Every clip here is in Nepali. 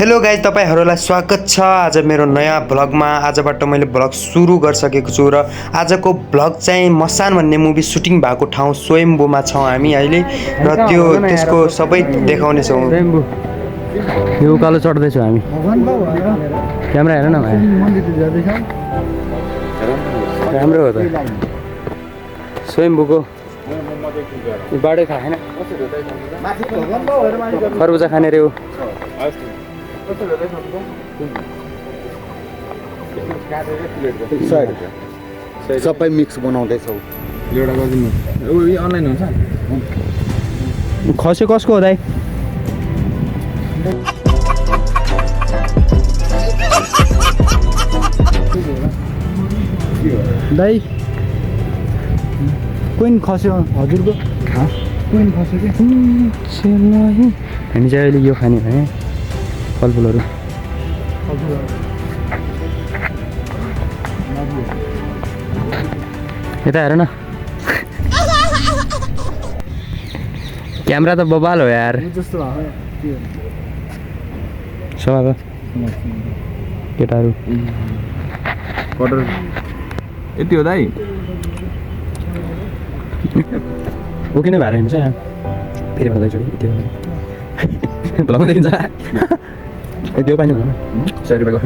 हेलो गाइज, तपाईहरुलाई स्वागत छ आज मेरो नयाँ भ्लगमा। आजबाट मैले भ्लग सुरु गरिसकेको छु र आजको भ्लग चाहिँ मसान भन्ने मुभी सुटिङ भएको ठाउँ स्वयम्भूमा छौं हामी अहिले र त्यसको सबै देखाउने छौं। यो उकालो चढ्दै छौं हामी। क्यामेरा हेर न भाइ, राम्रो हो त। स्वयम्भूको बाटै थाहा छैन, खरबुजा खाने रे हो। सबै मिक्स बनाउँदैछौ। एउटा गरिदिनु। यो अनलाइन हुन्छ? खस्यो कसको हो दाइ? दाइ कोइन खस्यो हजुरको? कोइन खस्यो कि? हामी चाहिँ अहिले यो खाने भने फलफुलहरू। यता हेर न, क्यामेरा त बबाल हो यार। समाज केटाहरू कटर यति हो दाइ? उकिनै भएर हिँड्छ यहाँ। फेरि भन्दैछु त्यो भ्लगमा देखिन्छ। त्यो पानी भन 100 रुपियाँको।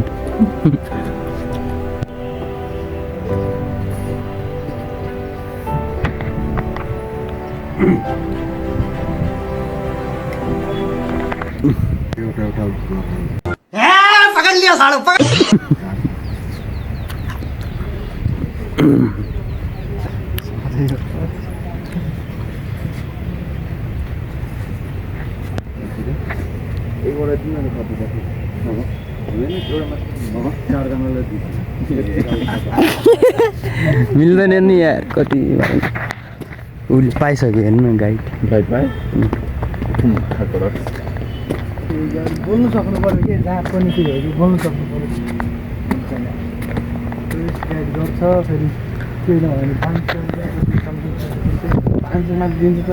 पकड़ लिया सालो मिल्दैन नि यार, कति उसले पाइसक्यो हेर्नु न गाइड। गाइड पाए? बोल्नु सक्नु पर्यो कि जहाँ पनि के हो बोल्नु सक्नु पर्यो। टुरिस्ट गाइड गर्छ, फेरि केही नभयो भने 500 दिन्छ त।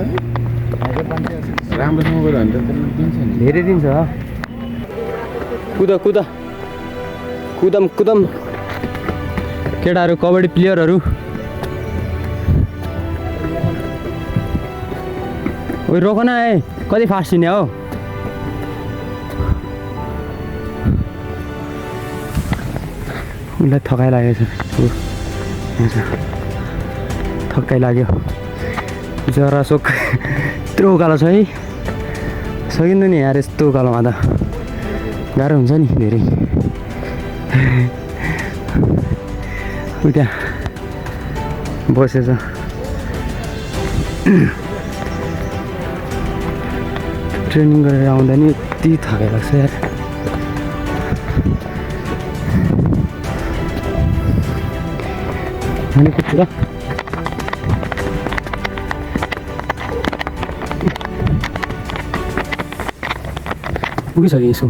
राम्रोसँग गऱ्यो भने त दिन्छ नि। धेरै दिन्छ। कुद कुद कुदम कुदम केटाहरू, कबड्डी प्लेयरहरू। ओइ रोक न, कति फास्ट हिँड्ने हो? उसलाई थकाइ लागेको छ, थकाइ लाग्यो। जरा सोक यत्रो उकालो छ है, सकिँदैन नि यार यस्तो उकालोमा त। गाह्रो हुन्छ नि धेरै। त्यहाँ बसेछ। ट्रेनिङ गरेर आउँदा नि यति थकाइ लाग्छ यार। अनि कुछ पुगिसक्यो यसो।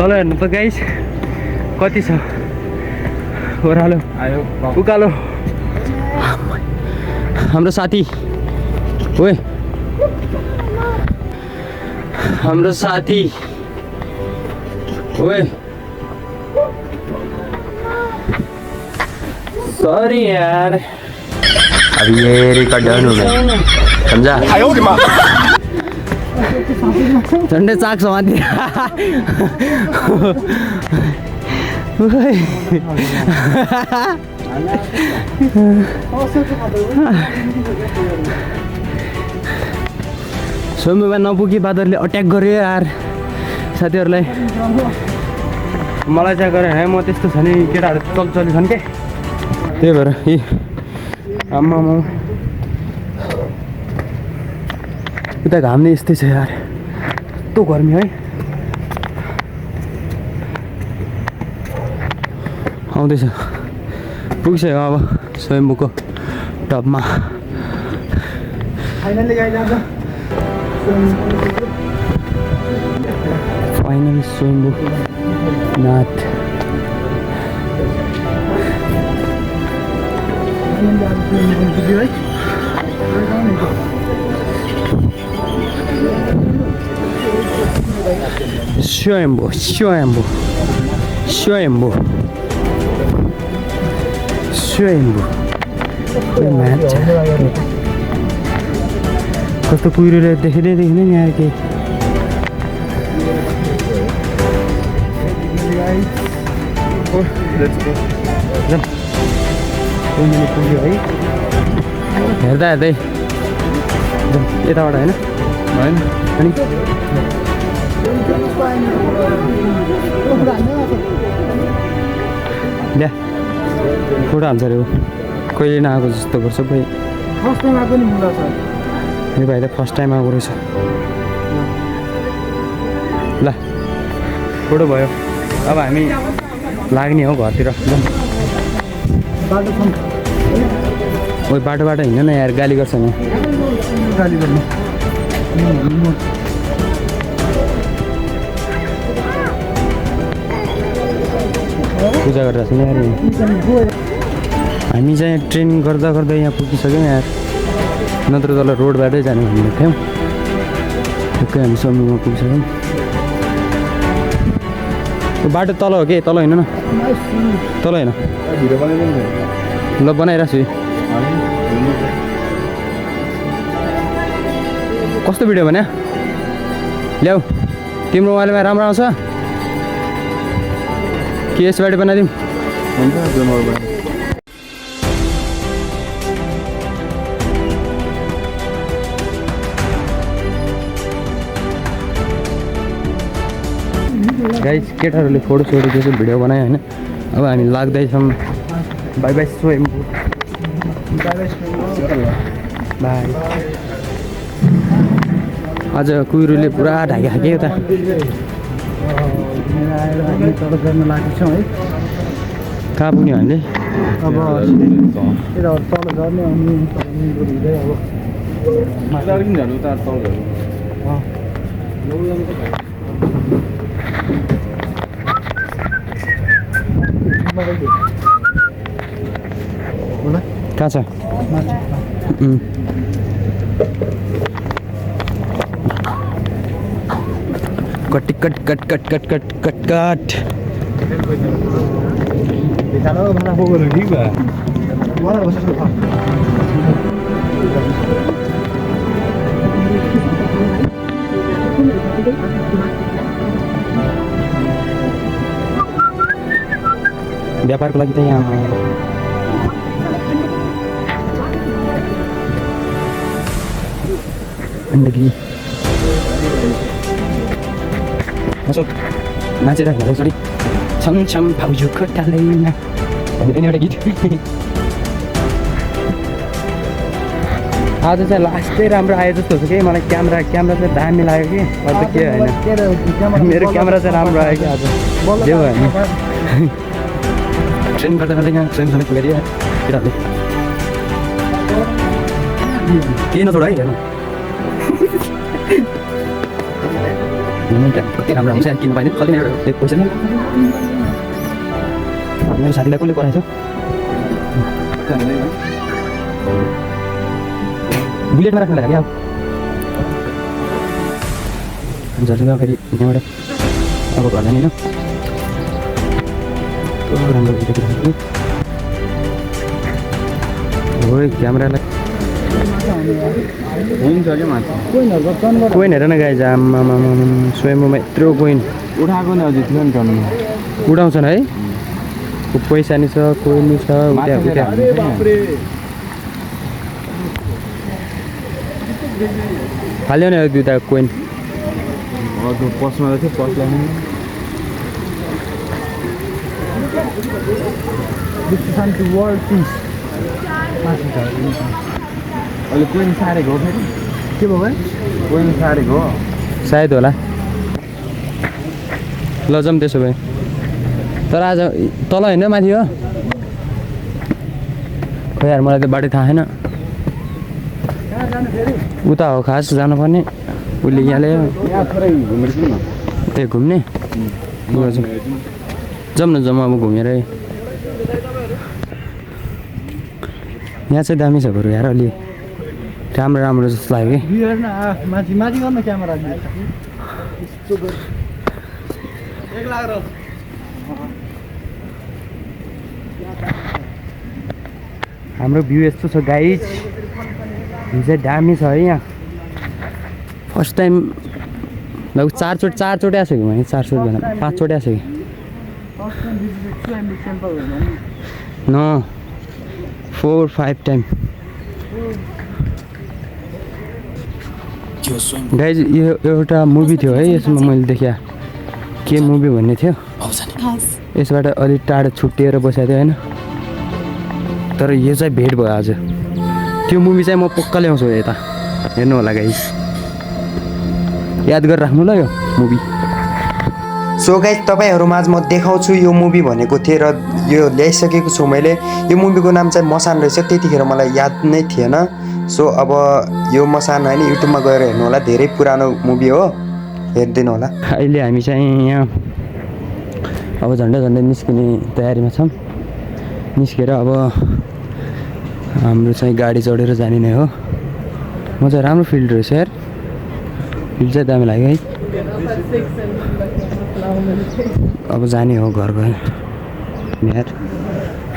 तल हेर्नु त गाइस, कति छ ओह्रालो आयो उकालो। हाम्रो साथी, ओए हाम्रो साथी, ओए सॉरी यार, अब ये रिकॉर्ड डन हो गया, समझा? झन्डै चाक समाति। स्वयम्भूमा नपुगी बादरले अट्याक गर्यो यार साथीहरूलाई। मलाई चाहिँ गरेँ है, म त्यस्तो छ नि, केटाहरू चल्छन् के, त्यही भएर यी आम्मा उता घाम नै यस्तै छ यार, यस्तो गर्मी है। आउँदैछ, पुगिसक्यो अब स्वयम्भूको टपमा। फाइनली गाइज आज फाइनली स्वयम्भू नाथ स्वयम्भू स्वयम्भू स्वयम्भू स्वयम्भू मान्छे कस्तो कुहिरोले देखिँदै देखिँदै नि आयो केही पुग्यो है हेर्दा हेर्दै यताबाट होइन होइन अनि ल्या फोटो हाल्छ अरे ऊ कहिले नआएको जस्तो गर्छ भाइ फर्स्ट टाइम आएको नि मुला छ यो भाइ त फर्स्ट टाइम आएको रहेछ ल फोटो भयो अब हामी लाग्ने हो घरतिर बाटो छ ओ बाटोबाट हिँड्न न यार गाली गर्छ नि गाली गर्नु पूजा गरेर छ नि यार हामी चाहिँ ट्रेनिङ गर्दा गर्दा यहाँ पुगिसक्यौँ यार नत्र तल रोडबाटै जाने भनेको थियौँ ठिक्कै हामी समूहमा पुगिसक्यौँ त्यो बाटो तल हो कि तल होइन न तल होइन भिडियो बनाइदिनु ल बनाइरहेको छु कस्तो भिडियो भन्या ल्याऊ तिम्रो मोबाइलमा राम्रो आउँछ कि यसबाट बनाइदिउँ हुन्छ त्यो मोबाइल गाइस केटाहरूले फोटो सोटो त्यसो भिडियो बनायो होइन अब हामी लाग्दैछौँ बाई बाई स्वयम्भू बाई आज कुहिरोले पुरा ढाकिहाल्यो के यता आएर हामी तल गर्न लागेको छौँ है कहाँ पुग्ने हामीले अब यता तल झर्ने अनि हुँदै अब पनि झन् उता तल झन् कहाँ छ cut cut cut cut cut cut cut cut व्यापारको लागि त यहाँ गन्दगी नाचिरहेको होला सरी छम छम भाउजू खोटालैमा भन्ने पनि एउटा गीत आज चाहिँ लास्टै राम्रो आयो जस्तो छ कि मलाई क्यामेरा चाहिँ दामी लाग्यो कि अझ के होइन मेरो क्यामेरा चाहिँ राम्रो आयो कि आज जे भयो नि ट्रेन गर्दा गर्दै यहाँ ट्रेन खाने पुगेर केटाहरूले केही नछोड है हेर्नु कति राम्रो हुन्छ किन्नु पाइने कति पैसा नि मेरो साथीलाई कसले कराएछ बुलेटमा राख्नु लाग्यो अब झर्दा फेरि यहाँबाट अब घर जाने होइन राम्रो भिडियो हो क्यामेरालाई हुन्छ क्या माथि कोइन हेर न गाई आमा स्वयम्भूमा यत्रो कोइन उठाएको नि अझै थियो नि टर्नु उठाउँछन् है पैसा नि छ कोइन छ हाल्यो नि दुईवटा कोइन त्यो पसमा थियो पसलाई वर्ल्ड पिस अहिले कोइन सारेको हो फेरि के भयो भाइ कोइन सारेको हो सायद होला ल जाउँ त्यसो भए तर आज तल होइन माथि हो खोइ यार मलाई त बाटो थाहा छैन उता हो खास जानुपर्ने उसले यहाँ ल्यायो यहाँ थोरै घुमेर जाउँ न त्यही घुम्ने जाउँ न जाउँ अब घुमेर यहाँ चाहिँ दामी छ बरु यार अलि राम्रो राम्रो जस्तो लाग्यो कि बियर न माथि माथि गर्न क्यामेरा हाम्रो भ्यू यस्तो छ गाइज भ्यू चाहिँ दामी छ है यहाँ फर्स्ट टाइम लगभग चारचोटि आएको कि मैले 4 चोटि भएन 5 चोटि आएको कि न 4-5 टाइम गाइज यो एउटा मुभी थियो है यसमा मैले देखेँ के मुभी भन्ने थियो यसबाट अलिक टाढो छुट्टिएर बसेको थियो होइन तर यो चाहिँ भेट भयो आज त्यो मुभी चाहिँ म पक्का ल्याउँछु यता हेर्नु होला गाइस याद गरेर राख्नु ल यो मुभी सो गाइस तपाईँहरू माझ म देखाउँछु यो मुभी भनेको थिएँ र यो ल्याइसकेको छु मैले यो मुभीको नाम चाहिँ मसान रहेछ त्यतिखेर मलाई याद नै थिएन सो अब यो मसान होइन युट्युबमा गएर हेर्नु होला धेरै पुरानो मुभी हो हेरिदिनु होला अहिले हामी चाहिँ यहाँ अब झन्डै निस्किने तयारीमा छौँ निस्केर अब हाम्रो चाहिँ गाडी चढेर जाने नै हो म चाहिँ राम्रो फिल्ड रहेछ यार फिल्ड चाहिँ दामी लाग्यो है अब जाने हो घर गएर यार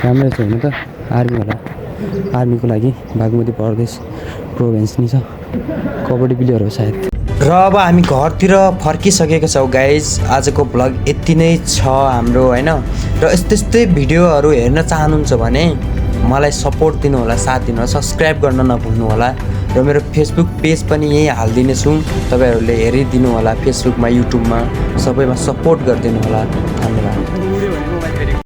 राम्रै छ होइन त आर्मी होला आर्मीको लागि बागमती प्रदेश प्रोभिन्स नि छ कबड्डी प्लेयर हो सायद र अब हामी घरतिर फर्किसकेका छौँ गाइज आजको भ्लग यति नै छ हाम्रो होइन र यस्तै भिडियोहरू हेर्न चाहनुहुन्छ भने मलाई सपोर्ट दिनु होला साथ दिनु होला सब्सक्राइब गर्न नभुल्नु होला र मेरो फेसबुक पेज पनि यहीँ हालिदिनेछु तपाईँहरूले हेरिदिनु होला फेसबुकमा युट्युबमा सबैमा सपोर्ट गरिदिनु होला धन्यवाद